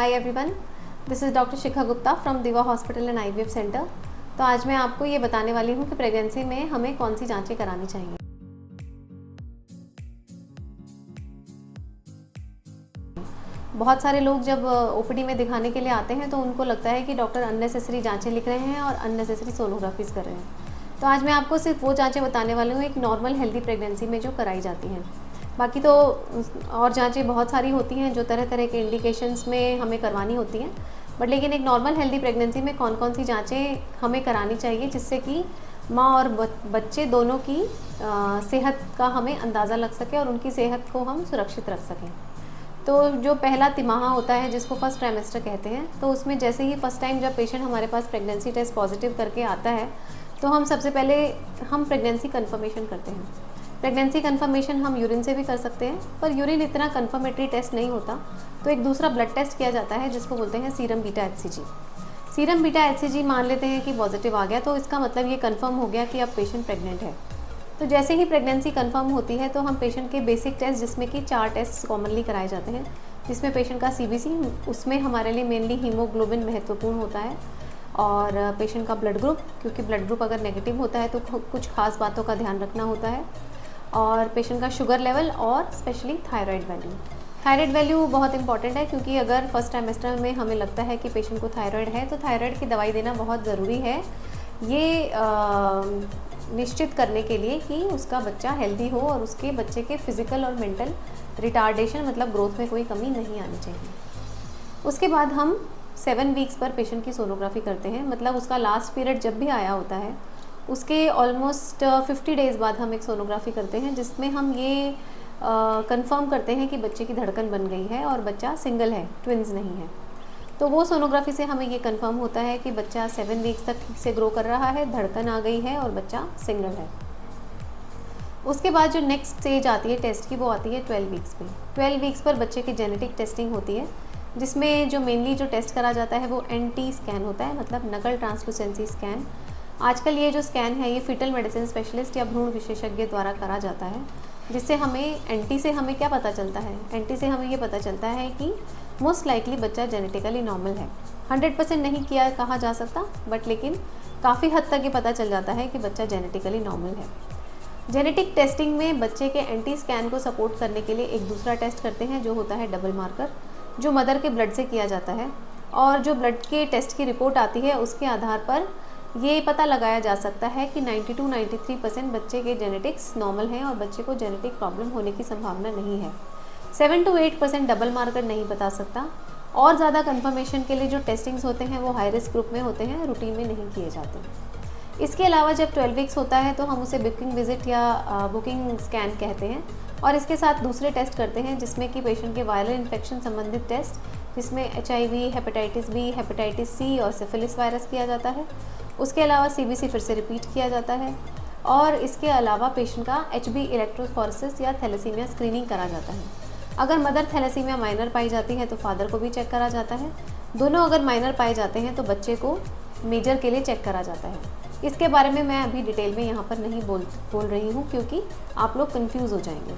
Hi everyone, this is doctor Shikha Gupta from दिवा hospital and IVF centre. तो आज मैं आपको ये बताने वाली हूँ कि प्रेगनेंसी में हमें कौन सी जांचें करानी चाहिए। बहुत सारे लोग जब ओपीडी में दिखाने के लिए आते हैं तो उनको लगता है कि डॉक्टर अननेसेसरी जांचें लिख रहे हैं और अननेसेसरी सोनोग्राफीज़ कर रहे हैं। तो आज मैं आपको सिर्फ वो जांचें बताने वाली हूँ एक नॉर्मल हेल्दी प्रेगनेंसी में जो कराई जाती हैं। बाकी तो और जांचें बहुत सारी होती हैं जो तरह तरह के इंडिकेशंस में हमें करवानी होती हैं, बट लेकिन एक नॉर्मल हेल्दी प्रेगनेंसी में कौन कौन सी जांचें हमें करानी चाहिए जिससे कि माँ और बच्चे दोनों की सेहत का हमें अंदाज़ा लग सके और उनकी सेहत को हम सुरक्षित रख सकें। तो जो पहला तिमाहा होता है जिसको फर्स्ट ट्राइमेस्टर कहते हैं, तो उसमें जैसे ही फर्स्ट टाइम जब पेशेंट हमारे पास प्रेगनेंसी टेस्ट पॉजिटिव करके आता है तो हम सबसे पहले प्रेगनेंसी कंफर्मेशन करते हैं। प्रेगनेंसी कंफर्मेशन हम यूरिन से भी कर सकते हैं, पर यूरिन इतना कंफर्मेटरी टेस्ट नहीं होता, तो एक दूसरा ब्लड टेस्ट किया जाता है जिसको बोलते हैं serum beta HCG। Serum beta HCG मान लेते हैं कि पॉजिटिव आ गया तो इसका मतलब ये कंफर्म हो गया कि अब पेशेंट प्रेग्नेंट है। तो जैसे ही प्रेगनेंसी कंफर्म होती है तो हम पेशेंट के बेसिक टेस्ट, जिसमें कि 4 टेस्ट कॉमनली कराए जाते हैं, जिसमें पेशेंट का CBC, उसमें हमारे लिए मेनली हीमोग्लोबिन महत्वपूर्ण होता है, और पेशेंट का ब्लड ग्रुप, क्योंकि ब्लड ग्रुप अगर नेगेटिव होता है तो कुछ खास बातों का ध्यान रखना होता है, और पेशेंट का शुगर लेवल और specially thyroid value. Thyroid value बहुत इंपॉर्टेंट है क्योंकि अगर फर्स्ट ट्राइमेस्टर में हमें लगता है कि पेशेंट को थायराइड है तो थायराइड की दवाई देना बहुत ज़रूरी है, ये निश्चित करने के लिए कि उसका बच्चा हेल्दी हो और उसके बच्चे के फिज़िकल और मेंटल रिटार्डेशन मतलब ग्रोथ में कोई कमी नहीं आनी चाहिए। उसके बाद हम 7 वीक्स पर पेशेंट की सोनोग्राफी करते हैं, मतलब उसका लास्ट पीरियड जब भी आया होता है उसके ऑलमोस्ट 50 डेज़ बाद हम एक सोनोग्राफी करते हैं, जिसमें हम ये कंफर्म करते हैं कि बच्चे की धड़कन बन गई है और बच्चा सिंगल है, ट्विंस नहीं है। तो वो सोनोग्राफी से हमें ये कंफर्म होता है कि बच्चा 7 वीक्स तक ठीक से ग्रो कर रहा है, धड़कन आ गई है और बच्चा सिंगल है। उसके बाद जो नेक्स्ट स्टेज आती है टेस्ट की, वो आती है 12 वीक्स पे। 12 वीक्स पर बच्चे की जेनेटिक टेस्टिंग होती है, जिसमें जो मेनली जो टेस्ट करा जाता है वो NT स्कैन होता है, मतलब नकल ट्रांसलूसेंसी स्कैन। आजकल ये जो स्कैन है ये फीटल मेडिसिन स्पेशलिस्ट या भ्रूण विशेषज्ञ द्वारा करा जाता है, जिससे हमें NT से हमें क्या पता चलता है, NT से हमें ये पता चलता है कि मोस्ट लाइकली बच्चा जेनेटिकली नॉर्मल है। 100% नहीं किया कहा जा सकता, बट लेकिन काफ़ी हद तक ये पता चल जाता है कि बच्चा जेनेटिकली नॉर्मल है। जेनेटिक टेस्टिंग में बच्चे के NT स्कैन को सपोर्ट करने के लिए एक दूसरा टेस्ट करते हैं जो होता है डबल मार्कर, जो मदर के ब्लड से किया जाता है, और जो ब्लड के टेस्ट की रिपोर्ट आती है उसके आधार पर ये पता लगाया जा सकता है कि 90-93% बच्चे के जेनेटिक्स नॉर्मल हैं और बच्चे को जेनेटिक प्रॉब्लम होने की संभावना नहीं है। 7-8% डबल मार्कर नहीं बता सकता। और ज़्यादा कंफर्मेशन के लिए जो टेस्टिंग्स होते हैं वो हाई रिस्क ग्रुप में होते हैं, रूटीन में नहीं किए जाते। इसके अलावा जब 12 वीक्स होता है तो हम उसे बुकिंग विजिट या बुकिंग स्कैन कहते हैं, और इसके साथ दूसरे टेस्ट करते हैं जिसमें कि पेशेंट के वायरल इन्फेक्शन संबंधित टेस्ट, जिसमें HIV, hepatitis B, hepatitis C और सिफिलिस वायरस किया जाता है। उसके अलावा CBC फिर से रिपीट किया जाता है, और इसके अलावा पेशेंट का HB इलेक्ट्रोफोरेसिस या थैलेसीमिया स्क्रीनिंग करा जाता है। अगर मदर थैलेसीमिया माइनर पाई जाती है तो फादर को भी चेक करा जाता है। दोनों अगर माइनर पाए जाते हैं तो बच्चे को मेजर के लिए चेक करा जाता है। इसके बारे में मैं अभी डिटेल में यहाँ पर नहीं बोल रही हूँ क्योंकि आप लोग कंफ्यूज हो जाएंगे।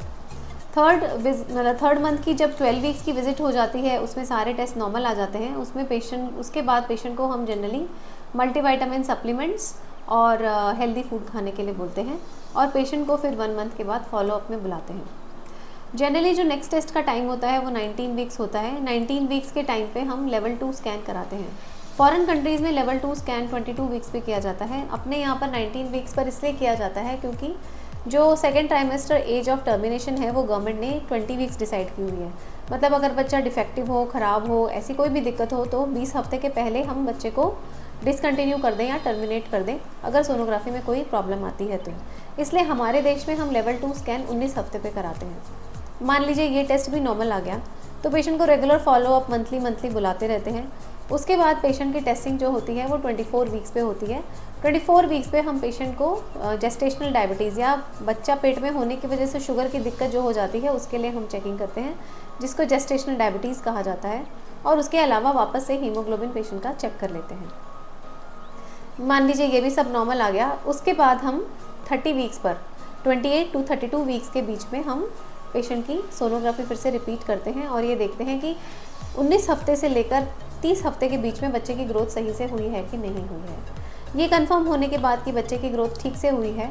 थर्ड मंथ की जब 12 वीक्स की विजिट हो जाती है उसमें सारे टेस्ट नॉर्मल आ जाते हैं। उसके बाद पेशेंट को हम जनरली मल्टीविटामिन सप्लीमेंट्स और हेल्दी फूड खाने के लिए बोलते हैं, और पेशेंट को फिर 1 मंथ के बाद फॉलोअप में बुलाते हैं। जनरली जो नेक्स्ट टेस्ट का टाइम होता है वो 19 वीक्स होता है। 19 वीक्स के टाइम पे हम लेवल 2 स्कैन कराते हैं। फॉरेन कंट्रीज़ में लेवल 2 स्कैन 22 वीक्स पे किया जाता है। अपने यहाँ पर 19 वीक्स पर इसलिए किया जाता है क्योंकि जो second trimester age of termination है वो गवर्नमेंट ने 20 वीक्स डिसाइड की हुई है। मतलब अगर बच्चा डिफेक्टिव हो, ख़राब हो, ऐसी कोई भी दिक्कत हो तो 20 हफ्ते के पहले हम बच्चे को डिसकंटिन्यू कर दें या टर्मिनेट कर दें अगर सोनोग्राफी में कोई प्रॉब्लम आती है तो। इसलिए हमारे देश में हम लेवल 2 स्कैन 19 हफ्ते पे कराते हैं। मान लीजिए ये टेस्ट भी नॉर्मल आ गया तो पेशेंट को रेगुलर फॉलोअप मंथली बुलाते रहते हैं। उसके बाद पेशेंट की टेस्टिंग जो होती है वो 24 वीक्स पे होती है। 24 वीक्स पे हम पेशेंट को जेस्टेशनल डायबिटीज़ या बच्चा पेट में होने की वजह से शुगर की दिक्कत जो हो जाती है उसके लिए हम चेकिंग करते हैं, जिसको जेस्टेशनल डायबिटीज़ कहा जाता है। और उसके अलावा वापस से हीमोग्लोबिन पेशेंट का चेक कर लेते हैं। मान लीजिए ये भी सब नॉर्मल आ गया, उसके बाद हम 30 वीक्स पर 28 to 32 वीक्स के बीच में हम पेशेंट की सोनोग्राफी फिर से रिपीट करते हैं और ये देखते हैं कि 19 हफ्ते से लेकर 30 हफ्ते के बीच में बच्चे की ग्रोथ सही से हुई है कि नहीं हुई है। ये कंफर्म होने के बाद कि बच्चे की ग्रोथ ठीक से हुई है,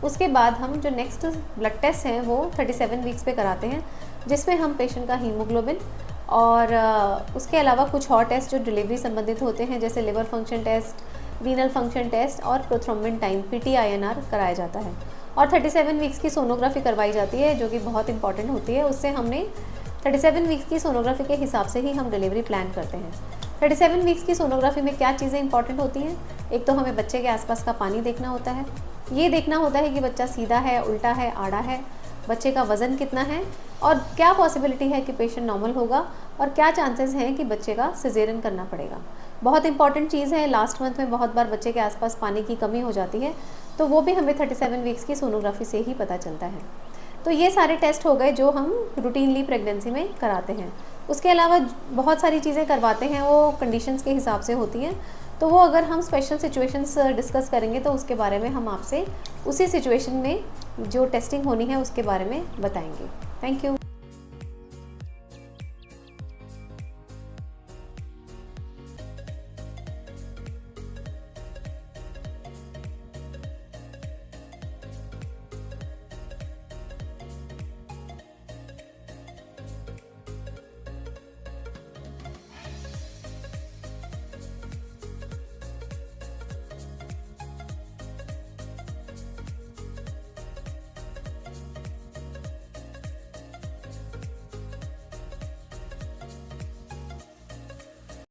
उसके बाद हम जो नेक्स्ट ब्लड टेस्ट हैं वो 37 वीक्स पे कराते हैं, जिसमें हम पेशेंट का हीमोग्लोबिन और उसके अलावा कुछ और टेस्ट जो डिलीवरी संबंधित होते हैं, जैसे liver function test, renal function test और प्रोथ्रोम्बिन टाइम PTINR कराया जाता है। और 37 वीक्स की सोनोग्राफी करवाई जाती है, जो कि बहुत इंपॉर्टेंट होती है। उससे हमने 37 वीक्स की सोनोग्राफी के हिसाब से ही हम डिलीवरी प्लान करते हैं। 37 वीक्स की सोनोग्राफी में क्या चीज़ें इंपॉर्टेंट होती हैं? एक तो हमें बच्चे के आसपास का पानी देखना होता है, ये देखना होता है कि बच्चा सीधा है, उल्टा है, आड़ा है, बच्चे का वज़न कितना है और क्या पॉसिबिलिटी है कि पेशेंट नॉर्मल होगा और क्या चांसेस हैं कि बच्चे का सिजेरियन करना पड़ेगा। बहुत इंपॉर्टेंट चीज़ है, लास्ट मंथ में बहुत बार बच्चे के आसपास पानी की कमी हो जाती है, तो वो भी हमें 37 वीक्स की सोनोग्राफी से ही पता चलता है। तो ये सारे टेस्ट हो गए जो हम रूटीनली प्रेगनेंसी में कराते हैं। उसके अलावा बहुत सारी चीज़ें करवाते हैं, वो कंडीशंस के हिसाब से होती हैं, तो वो अगर हम स्पेशल सिचुएशंस डिस्कस करेंगे तो उसके बारे में हम आपसे उसी सिचुएशन में जो टेस्टिंग होनी है उसके बारे में बताएंगे। Thank you.